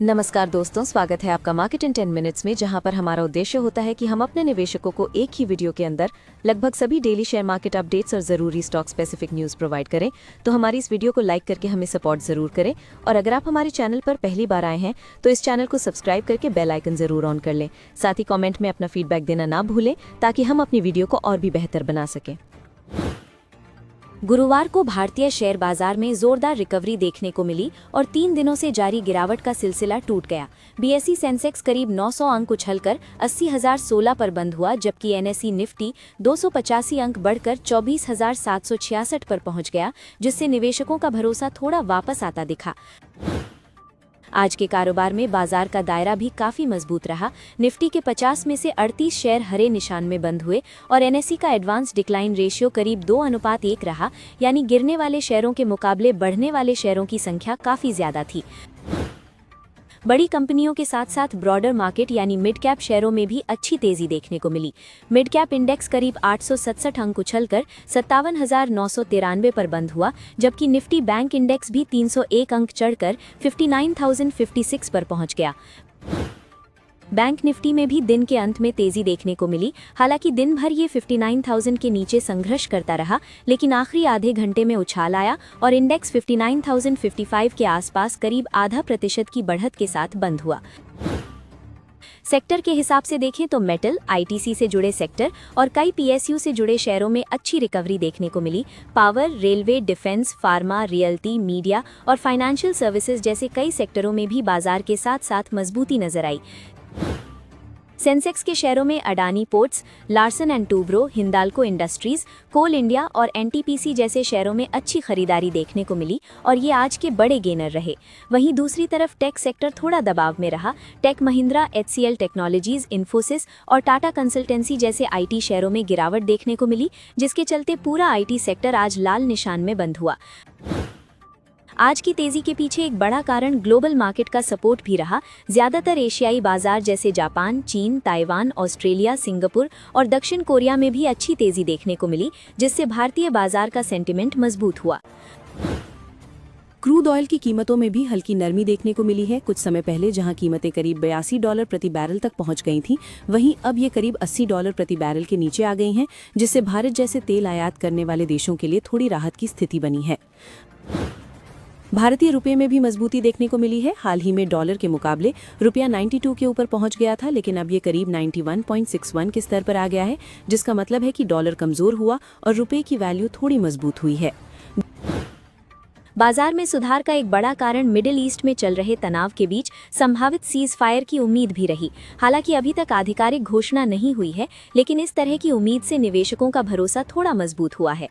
नमस्कार दोस्तों, स्वागत है आपका मार्केट इन 10 मिनट्स में, जहां पर हमारा उद्देश्य होता है कि हम अपने निवेशकों को एक ही वीडियो के अंदर लगभग सभी डेली शेयर मार्केट अपडेट्स और ज़रूरी स्टॉक स्पेसिफिक न्यूज़ प्रोवाइड करें। तो हमारी इस वीडियो को लाइक करके हमें सपोर्ट ज़रूर करें, और अगर आप हमारे चैनल पर पहली बार आए हैं तो इस चैनल को सब्सक्राइब करके बेल आइकन ज़रूर ऑन कर लें। साथ ही कॉमेंट में अपना फीडबैक देना ना भूलें, ताकि हम अपनी वीडियो को और भी बेहतर बना सकें। गुरुवार को भारतीय शेयर बाजार में जोरदार रिकवरी देखने को मिली और 3 दिनों से जारी गिरावट का सिलसिला टूट गया। बीएसई सेंसेक्स करीब 900 अंक उछलकर 80,016 पर बंद हुआ, जबकि एनएसई निफ्टी 285 अंक बढ़कर 24,766 पर पहुंच गया, जिससे निवेशकों का भरोसा थोड़ा वापस आता दिखा। आज के कारोबार में बाजार का दायरा भी काफी मजबूत रहा। निफ्टी के 50 में से 38 शेयर हरे निशान में बंद हुए और एनएसई का एडवांस डिक्लाइन रेशियो करीब 2:1 रहा, यानी गिरने वाले शेयरों के मुकाबले बढ़ने वाले शेयरों की संख्या काफी ज्यादा थी। बड़ी कंपनियों के साथ साथ ब्रॉडर मार्केट यानी मिड कैप शेयरों में भी अच्छी तेजी देखने को मिली। मिड कैप इंडेक्स करीब 867 अंक उछलकर 57,993 पर बंद हुआ, जबकि निफ्टी बैंक इंडेक्स भी 301 अंक चढ़कर 59,056 पर पहुंच गया। बैंक निफ्टी में भी दिन के अंत में तेजी देखने को मिली। हालांकि दिन भर ये 59,000 के नीचे संघर्ष करता रहा, लेकिन आखिरी आधे घंटे में उछाल आया और इंडेक्स 59,055 के आसपास करीब आधा % की बढ़त के साथ बंद हुआ। सेक्टर के हिसाब से देखें तो मेटल, आईटीसी से जुड़े सेक्टर और कई पीएसयू से जुड़े शेयरों में अच्छी रिकवरी देखने को मिली। Power, railway, defence, pharma, realty, media और फाइनेंशियल सर्विसेज जैसे कई सेक्टरों में भी बाजार के साथ साथ मजबूती नजर आई। सेंसेक्स के शेयरों में Adani ports, Larsen and Toubro, Hindalco industries, coal India और एनटीपीसी जैसे शेयरों में अच्छी खरीदारी देखने को मिली और ये आज के बड़े गेनर रहे। वहीं दूसरी तरफ टेक सेक्टर थोड़ा दबाव में रहा। Tech Mahindra, HCL technologies, Infosys और टाटा कंसल्टेंसी जैसे आईटी शेयरों में गिरावट देखने को मिली, जिसके चलते पूरा आईटी सेक्टर आज लाल निशान में बंद हुआ। आज की तेजी के पीछे एक बड़ा कारण ग्लोबल मार्केट का सपोर्ट भी रहा। ज्यादातर एशियाई बाजार जैसे जापान, चीन, ताइवान, ऑस्ट्रेलिया, सिंगापुर और दक्षिण कोरिया में भी अच्छी तेजी देखने को मिली, जिससे भारतीय बाजार का सेंटिमेंट मजबूत हुआ। क्रूड ऑयल की कीमतों में भी हल्की नरमी देखने को मिली है। कुछ समय पहले जहां कीमतें करीब $82 प्रति बैरल तक पहुंच गई थीं, वहीं अब ये करीब $80 प्रति बैरल के नीचे आ गई हैं, जिससे भारत जैसे तेल आयात करने वाले देशों के लिए थोड़ी राहत की स्थिति बनी है। भारतीय रुपये में भी मजबूती देखने को मिली है। हाल ही में डॉलर के मुकाबले रुपया 92 के ऊपर पहुंच गया था, लेकिन अब ये करीब 91.61 के स्तर पर आ गया है, जिसका मतलब है कि डॉलर कमजोर हुआ और रुपये की वैल्यू थोड़ी मजबूत हुई है। बाजार में सुधार का एक बड़ा कारण मिडिल ईस्ट में चल रहे तनाव के बीच संभावित सीज फायर की उम्मीद भी रही। हालांकि अभी तक आधिकारिक घोषणा नहीं हुई है, लेकिन इस तरह की उम्मीद से निवेशकों का भरोसा थोड़ा मजबूत हुआ है।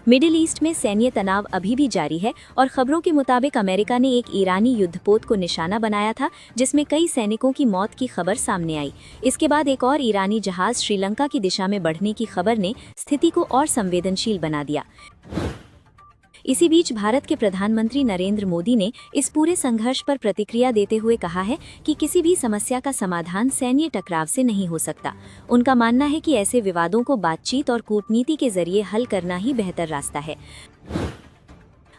मिडिल ईस्ट में सैन्य तनाव अभी भी जारी है और खबरों के मुताबिक अमेरिका ने एक ईरानी युद्धपोत को निशाना बनाया था, जिसमें कई सैनिकों की मौत की खबर सामने आई। इसके बाद एक और ईरानी जहाज श्रीलंका की दिशा में बढ़ने की खबर ने स्थिति को और संवेदनशील बना दिया। इसी बीच भारत के प्रधानमंत्री नरेंद्र मोदी ने इस पूरे संघर्ष पर प्रतिक्रिया देते हुए कहा है कि किसी भी समस्या का समाधान सैन्य टकराव से नहीं हो सकता। उनका मानना है कि ऐसे विवादों को बातचीत और कूटनीति के जरिए हल करना ही बेहतर रास्ता है।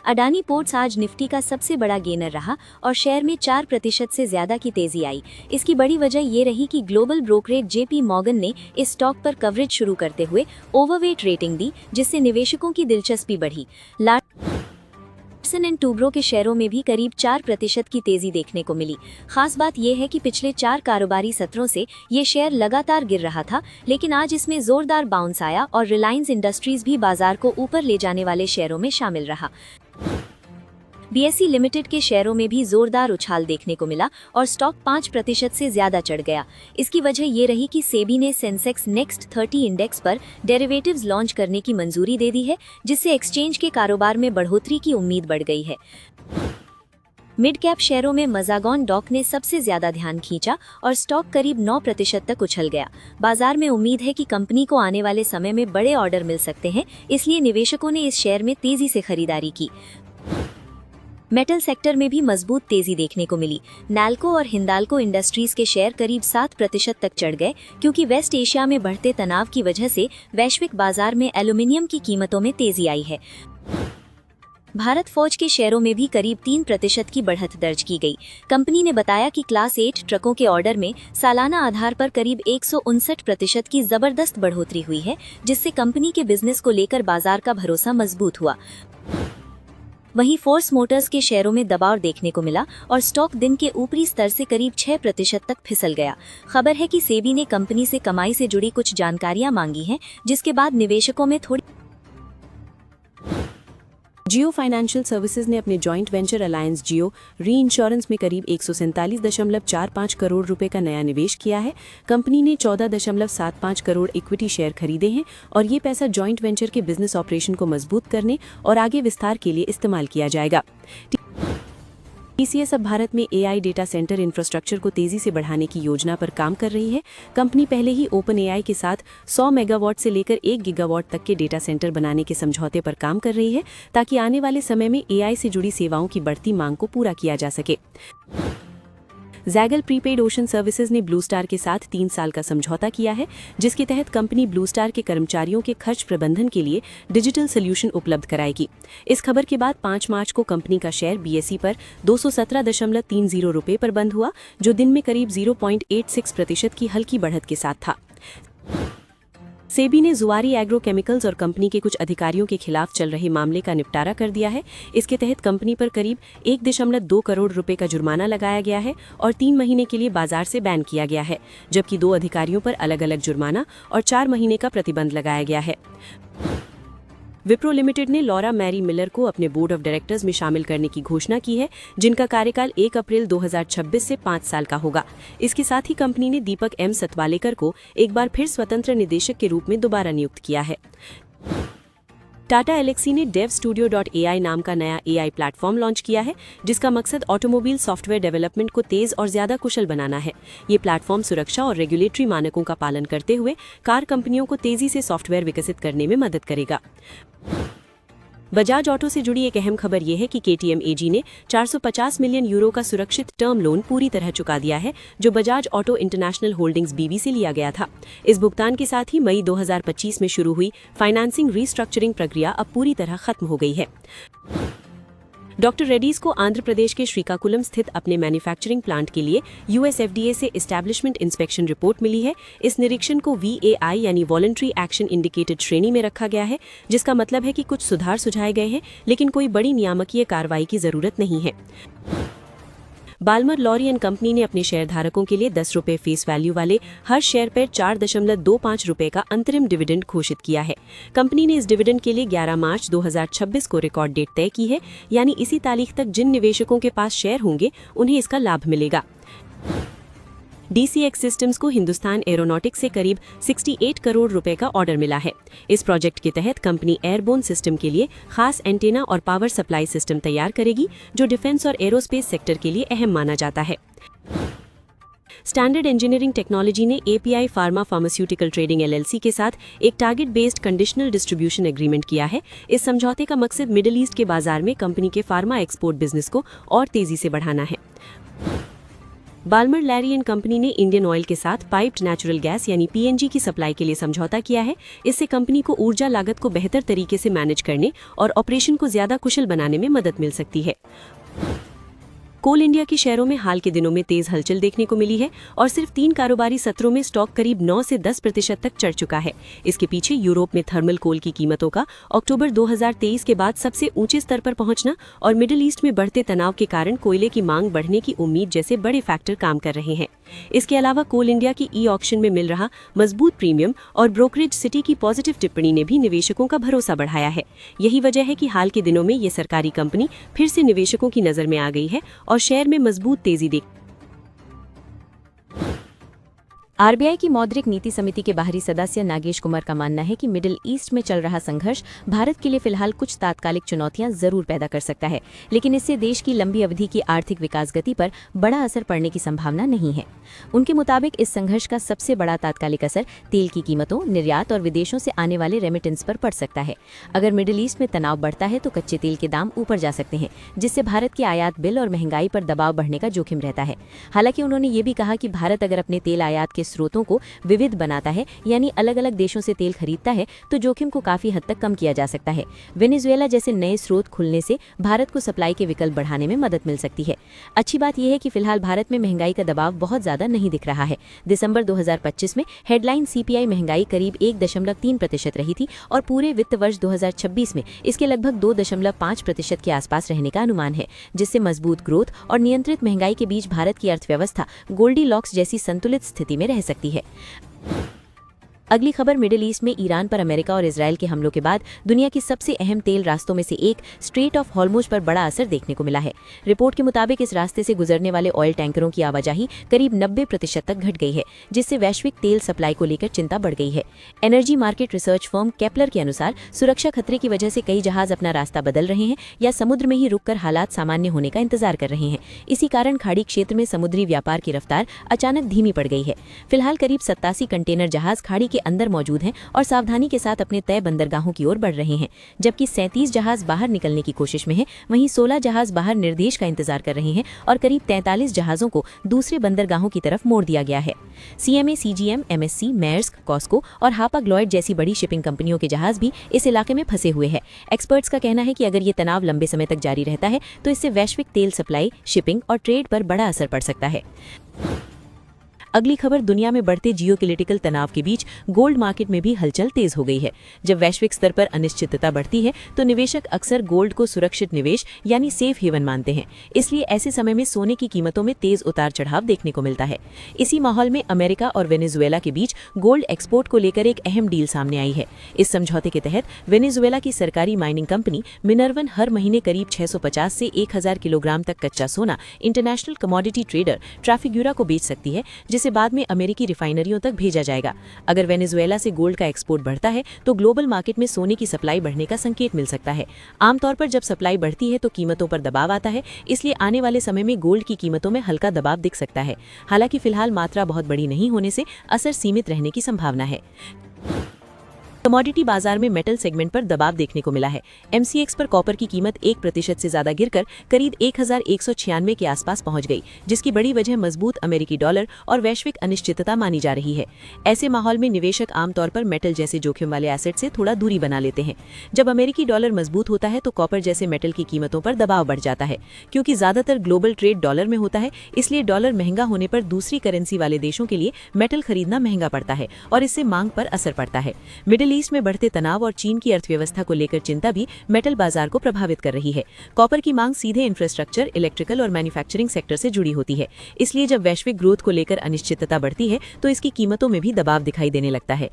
अडानी पोर्ट्स आज निफ्टी का सबसे बड़ा गेनर रहा और शेयर में 4% से ज्यादा की तेजी आई। इसकी बड़ी वजह ये रही कि ग्लोबल ब्रोकरेज जेपी मॉर्गन ने इस स्टॉक पर कवरेज शुरू करते हुए ओवरवेट रेटिंग दी, जिससे निवेशकों की दिलचस्पी बढ़ी। लार्सन एंड टूब्रो के शेयरों में भी करीब 4% की तेजी देखने को मिली। खास बात यह है कि पिछले 4 कारोबारी सत्रों से ये शेयर लगातार गिर रहा था, लेकिन आज इसमें जोरदार बाउंस आया और रिलायंस इंडस्ट्रीज भी बाजार को ऊपर ले जाने वाले शेयरों में शामिल रहा। बीएसई लिमिटेड के शेयरों में भी जोरदार उछाल देखने को मिला और स्टॉक 5% से ज्यादा चढ़ गया। इसकी वजह ये रही कि सेबी ने सेंसेक्स नेक्स्ट 30 इंडेक्स पर डेरिवेटिव्स लॉन्च करने की मंजूरी दे दी है, जिससे एक्सचेंज के कारोबार में बढ़ोतरी की उम्मीद बढ़ गई है। मिड कैप शेयरों में मज़ागॉन डॉक ने सबसे ज्यादा ध्यान खींचा और स्टॉक करीब 9% तक उछल गया। बाजार में उम्मीद है कि कंपनी को आने वाले समय में बड़े ऑर्डर मिल सकते हैं, इसलिए निवेशकों ने इस शेयर में तेजी से खरीदारी की। मेटल सेक्टर में भी मजबूत तेजी देखने को मिली। नैल्को और हिंदाल्को इंडस्ट्रीज के शेयर करीब 7% तक चढ़ गए, क्योंकि वेस्ट एशिया में बढ़ते तनाव की वजह से वैश्विक बाजार में एल्यूमिनियम की कीमतों में तेजी आई है। भारत फौज के शेयरों में भी करीब 3% की बढ़त दर्ज की गई। कंपनी ने बताया कि क्लास 8 ट्रकों के ऑर्डर में सालाना आधार पर करीब 159% की जबरदस्त बढ़ोतरी हुई है, जिससे कंपनी के बिजनेस को लेकर बाजार का भरोसा मजबूत हुआ। वहीं फोर्स मोटर्स के शेयरों में दबाव देखने को मिला और स्टॉक दिन के ऊपरी स्तर से करीब 6% तक फिसल गया। खबर है कि सेबी ने कंपनी से कमाई से जुड़ी कुछ जानकारियां मांगी हैं, जिसके बाद निवेशकों में थोड़ी जियो फाइनेंशियल सर्विसेज ने अपने जॉइंट वेंचर अलायंस जियो री इंश्योरेंस में करीब 147.45 करोड़ रुपए का नया निवेश किया है। कंपनी ने 14.75 करोड़ इक्विटी शेयर खरीदे हैं और ये पैसा जॉइंट वेंचर के बिजनेस ऑपरेशन को मजबूत करने और आगे विस्तार के लिए इस्तेमाल किया जाएगा। टीसीएस अब भारत में एआई डेटा सेंटर इंफ्रास्ट्रक्चर को तेजी से बढ़ाने की योजना पर काम कर रही है। कंपनी पहले ही ओपन एआई के साथ 100 मेगावाट से लेकर 1 गीगावाट तक के डेटा सेंटर बनाने के समझौते पर काम कर रही है, ताकि आने वाले समय में एआई से जुड़ी सेवाओं की बढ़ती मांग को पूरा किया जा सके। जैगल प्रीपेड ओशन सर्विसेज ने ब्लू स्टार के साथ 3 साल का समझौता किया है, जिसके तहत कंपनी ब्लू स्टार के कर्मचारियों के खर्च प्रबंधन के लिए डिजिटल सोल्यूशन उपलब्ध कराएगी। इस खबर के बाद 5 मार्च को कंपनी का शेयर बीएसई पर 217.30 रुपये पर बंद हुआ, जो दिन में करीब 0.86% की हल्की बढ़त के साथ था। सेबी ने जुआरी एग्रो केमिकल्स और कंपनी के कुछ अधिकारियों के खिलाफ चल रहे मामले का निपटारा कर दिया है। इसके तहत कंपनी पर करीब 1.2 करोड़ रुपए का जुर्माना लगाया गया है और 3 महीने के लिए बाजार से बैन किया गया है, जबकि 2 अधिकारियों पर अलग अलग जुर्माना और 4 महीने का प्रतिबंध लगाया गया है। विप्रो लिमिटेड ने लॉरा मैरी मिलर को अपने बोर्ड ऑफ डायरेक्टर्स में शामिल करने की घोषणा की है, जिनका कार्यकाल 1 अप्रैल 2026 से 5 साल का होगा। इसके साथ ही कंपनी ने दीपक एम सतवालेकर को एक बार फिर स्वतंत्र निदेशक के रूप में दोबारा नियुक्त किया है। टाटा एलेक्सी ने devstudio.ai नाम का नया एआई प्लेटफॉर्म लॉन्च किया है, जिसका मकसद ऑटोमोबाइल सॉफ्टवेयर डेवलपमेंट को तेज और ज्यादा कुशल बनाना है। ये प्लेटफॉर्म सुरक्षा और रेगुलेटरी मानकों का पालन करते हुए कार कंपनियों को तेजी से सॉफ्टवेयर विकसित करने में मदद करेगा। बजाज ऑटो से जुड़ी एक अहम खबर यह है कि केटीएम एजी ने 450 मिलियन यूरो का सुरक्षित टर्म लोन पूरी तरह चुका दिया है, जो बजाज ऑटो इंटरनेशनल होल्डिंग्स बीवी से लिया गया था। इस भुगतान के साथ ही मई 2025 में शुरू हुई फाइनेंसिंग रीस्ट्रक्चरिंग प्रक्रिया अब पूरी तरह खत्म हो गई है। डॉक्टर रेड्डीज को आंध्र प्रदेश के श्रीकाकुलम स्थित अपने मैन्युफैक्चरिंग प्लांट के लिए यूएसएफडीए से एस्टैब्लिशमेंट इंस्पेक्शन रिपोर्ट मिली है। इस निरीक्षण को VAI यानी वॉलंटरी एक्शन इंडिकेटेड श्रेणी में रखा गया है, जिसका मतलब है कि कुछ सुधार सुझाए गए हैं, लेकिन कोई बड़ी नियामकीय कार्रवाई की जरूरत नहीं है। बाल्मर लॉरी एंड कंपनी ने अपने शेयरधारकों के लिए 10 रुपये फेस वैल्यू वाले हर शेयर पर 4.25 रुपये का अंतरिम डिविडेंड घोषित किया है। कंपनी ने इस डिविडेंड के लिए 11 मार्च 2026 को रिकॉर्ड डेट तय की है, यानी इसी तारीख तक जिन निवेशकों के पास शेयर होंगे उन्हें इसका लाभ मिलेगा। DCX सिस्टम्स को हिंदुस्तान एरोनॉटिक्स से करीब 68 करोड़ रुपए का ऑर्डर मिला है। इस प्रोजेक्ट के तहत कंपनी एयरबोर्न सिस्टम के लिए खास एंटेना और पावर सप्लाई सिस्टम तैयार करेगी, जो डिफेंस और एरोस्पेस सेक्टर के लिए अहम माना जाता है। स्टैंडर्ड इंजीनियरिंग टेक्नोलॉजी ने API pharma pharmaceutical trading LLC के साथ एक target based conditional distribution agreement किया है। इस समझौते का मकसद मिडिल ईस्ट के बाजार में कंपनी के फार्मा एक्सपोर्ट बिजनेस को और तेजी से बढ़ाना है। बाल्मर लैरी एंड कंपनी ने इंडियन ऑयल के साथ पाइप्ड नेचुरल गैस यानी PNG की सप्लाई के लिए समझौता किया है। इससे कंपनी को ऊर्जा लागत को बेहतर तरीके से मैनेज करने और ऑपरेशन को ज्यादा कुशल बनाने में मदद मिल सकती है। कोल इंडिया के शेयरों में हाल के दिनों में तेज हलचल देखने को मिली है और सिर्फ 3 कारोबारी सत्रों में स्टॉक करीब 9 से 10% तक चढ़ चुका है। इसके पीछे यूरोप में थर्मल कोल की कीमतों का अक्टूबर 2023 के बाद सबसे ऊंचे स्तर पर पहुंचना और मिडिल ईस्ट में बढ़ते तनाव के कारण कोयले की मांग बढ़ने की उम्मीद जैसे बड़े फैक्टर काम कर रहे हैं। इसके अलावा कोल इंडिया की ऑक्शन में मिल रहा मजबूत प्रीमियम और ब्रोकरेज सिटी की पॉजिटिव टिप्पणी ने भी निवेशकों का भरोसा बढ़ाया है। यही वजह है कि हाल के दिनों में ये सरकारी कंपनी फिर से निवेशकों की नजर में आ गई है और शेयर में मजबूत तेजी देख। आरबीआई की मौद्रिक नीति समिति के बाहरी सदस्य नागेश कुमार का मानना है कि मिडिल ईस्ट में चल रहा संघर्ष भारत के लिए फिलहाल कुछ तात्कालिक चुनौतियां जरूर पैदा कर सकता है, लेकिन इससे देश की लंबी अवधि की आर्थिक विकास गति पर बड़ा असर पड़ने की संभावना नहीं है। उनके मुताबिक इस संघर्ष का सबसे बड़ा तात्कालिक असर तेल की कीमतों, निर्यात और विदेशों से आने वाले रेमिटेंस पर पड़ सकता है। अगर मिडिल ईस्ट में तनाव बढ़ता है तो कच्चे तेल के दाम ऊपर जा सकते हैं, जिससे भारत के आयात बिल और महंगाई पर दबाव बढ़ने का जोखिम रहता है। हालांकि उन्होंने ये भी कहा कि भारत अगर अपने तेल आयात के स्रोतों को विविध बनाता है, यानी अलग अलग देशों से तेल खरीदता है, तो जोखिम को काफी हद तक कम किया जा सकता है। वेनेजुएला जैसे नए स्रोत खुलने से भारत को सप्लाई के विकल्प बढ़ाने में मदद मिल सकती है। अच्छी बात यह है कि फिलहाल भारत में महंगाई का दबाव बहुत ज्यादा नहीं दिख रहा है। दिसंबर 2025 में हेडलाइन सीपीआई महंगाई करीब 1.3% रही थी और पूरे वित्त वर्ष 2026 में इसके लगभग 2.5% के आसपास रहने का अनुमान है, जिससे मजबूत ग्रोथ और नियंत्रित महंगाई के बीच भारत की अर्थव्यवस्था गोल्डीलॉक्स जैसी संतुलित स्थिति में रह सकती है। अगली खबर मिडिल ईस्ट में ईरान पर अमेरिका और इजरायल के हमलों के बाद दुनिया की सबसे अहम तेल रास्तों में से एक स्ट्रेट ऑफ हॉर्मुज पर बड़ा असर देखने को मिला है। रिपोर्ट के मुताबिक इस रास्ते से गुजरने वाले ऑयल टैंकरों की आवाजाही करीब 90% तक घट गई है, जिससे वैश्विक तेल सप्लाई को लेकर चिंता बढ़ गई है। Energy market research firm Kepler के अनुसार सुरक्षा खतरे की वजह से कई जहाज अपना रास्ता बदल रहे हैं या समुद्र में ही रुककर हालात सामान्य होने का इंतजार कर रहे हैं। इसी कारण खाड़ी क्षेत्र में समुद्री व्यापार की रफ्तार अचानक धीमी पड़ गई है। फिलहाल करीब 87 कंटेनर जहाज खाड़ी के अंदर मौजूद हैं और सावधानी के साथ अपने तय बंदरगाहों की ओर बढ़ रहे हैं, जबकि 37 जहाज बाहर निकलने की कोशिश में हैं। वहीं 16 जहाज बाहर निर्देश का इंतजार कर रहे हैं और करीब 43 जहाजों को दूसरे बंदरगाहों की तरफ मोड़ दिया गया है। CMA, CGM, MSC, Maersk, Cosco और हापाग्लॉयड जैसी बड़ी शिपिंग कंपनियों के जहाज भी इस इलाके में फंसे हुए हैं। एक्सपर्ट्स का कहना है कि अगर ये तनाव लंबे समय तक जारी रहता है तो इससे वैश्विक तेल सप्लाई, शिपिंग और ट्रेड पर बड़ा असर पड़ सकता है। अगली खबर दुनिया में बढ़ते जियोपॉलिटिकल तनाव के बीच गोल्ड मार्केट में भी हलचल तेज हो गई है। जब वैश्विक स्तर पर अनिश्चितता बढ़ती है तो निवेशक अक्सर गोल्ड को सुरक्षित निवेश यानी सेफ हेवन मानते हैं। इसलिए ऐसे समय में सोने की कीमतों में तेज उतार चढ़ाव देखने को मिलता है। इसी माहौल में अमेरिका और वेनेजुएला के बीच गोल्ड एक्सपोर्ट को लेकर एक अहम डील सामने आई है। इस समझौते के तहत वेनेजुएला की सरकारी माइनिंग कंपनी मिनर्वन हर महीने करीब 650 से 1000 किलोग्राम तक कच्चा सोना इंटरनेशनल कमोडिटी ट्रेडर ट्राफिग्यूरा को बेच सकती है, जिसे बाद में अमेरिकी रिफाइनरियों तक भेजा जाएगा। अगर वेनेजुएला से गोल्ड का एक्सपोर्ट बढ़ता है तो ग्लोबल मार्केट में सोने की सप्लाई बढ़ने का संकेत मिल सकता है। आमतौर पर जब सप्लाई बढ़ती है तो कीमतों पर दबाव आता है, इसलिए आने वाले समय में गोल्ड की कीमतों में हल्का दबाव दिख सकता है। हालांकि फिलहाल मात्रा बहुत बड़ी नहीं होने से असर सीमित रहने की संभावना है। कमोडिटी बाजार में मेटल सेगमेंट पर दबाव देखने को मिला है। एमसीएक्स पर कॉपर की कीमत 1% से ज्यादा गिरकर करीब 1196 के आसपास पहुंच गई, जिसकी बड़ी वजह मजबूत अमेरिकी डॉलर और वैश्विक अनिश्चितता मानी जा रही है। ऐसे माहौल में निवेशक आमतौर पर मेटल जैसे जोखिम वाले एसेट से थोड़ा दूरी बना लेते हैं। जब अमेरिकी डॉलर मजबूत होता है तो कॉपर जैसे मेटल की कीमतों पर दबाव बढ़ जाता है। क्योंकि ज्यादातर ग्लोबल ट्रेड डॉलर में होता है, इसलिए डॉलर महंगा होने पर दूसरी करेंसी वाले देशों के लिए मेटल खरीदना महंगा पड़ता है और इससे मांग पर असर पड़ता है। मिडिल ईस्ट में बढ़ते तनाव और चीन की अर्थव्यवस्था को लेकर चिंता भी मेटल बाजार को प्रभावित कर रही है। कॉपर की मांग सीधे इंफ्रास्ट्रक्चर, इलेक्ट्रिकल और मैन्युफैक्चरिंग सेक्टर से जुड़ी होती है। इसलिए जब वैश्विक ग्रोथ को लेकर अनिश्चितता बढ़ती है तो इसकी कीमतों में भी दबाव दिखाई देने लगता है।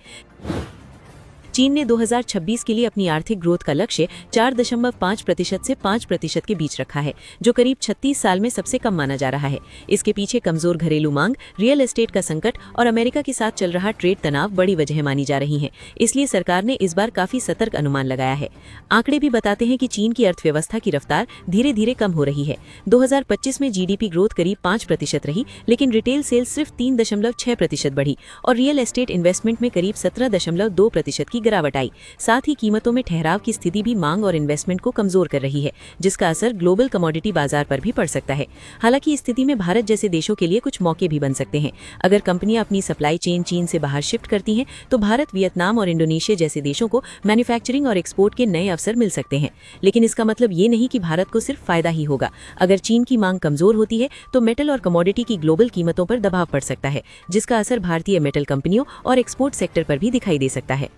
चीन ने 2026 के लिए अपनी आर्थिक ग्रोथ का लक्ष्य 4.5% से 5% के बीच रखा है, जो करीब 36 साल में सबसे कम माना जा रहा है। इसके पीछे कमजोर घरेलू मांग, रियल एस्टेट का संकट और अमेरिका के साथ चल रहा ट्रेड तनाव बड़ी वजह मानी जा रही हैं। इसलिए सरकार ने इस बार काफी सतर्क अनुमान लगाया है। आंकड़े भी बताते हैं कि चीन की अर्थव्यवस्था की रफ्तार धीरे धीरे कम हो रही है। 2025 में जीडीपी ग्रोथ करीब 5% रही, लेकिन रिटेल सेल्स सिर्फ 3.6% बढ़ी और रियल एस्टेट इन्वेस्टमेंट में करीब 17.2% की गिरावट आई। साथ ही कीमतों में ठहराव की स्थिति भी मांग और इन्वेस्टमेंट को कमजोर कर रही है, जिसका असर ग्लोबल कमोडिटी बाजार पर भी पड़ सकता है। हालांकि इस स्थिति में भारत जैसे देशों के लिए कुछ मौके भी बन सकते हैं। अगर कंपनियां अपनी सप्लाई चेन चीन से बाहर शिफ्ट करती हैं तो भारत, वियतनाम और इंडोनेशिया जैसे देशों को मैन्युफैक्चरिंग और एक्सपोर्ट के नए अवसर मिल सकते हैं। लेकिन इसका मतलब ये नहीं कि भारत को सिर्फ फायदा ही होगा। अगर चीन की मांग कमजोर होती है तो मेटल और कमोडिटी की ग्लोबल कीमतों पर दबाव पड़ सकता है, जिसका असर भारतीय मेटल कंपनियों और एक्सपोर्ट सेक्टर पर भी दिखाई दे सकता है।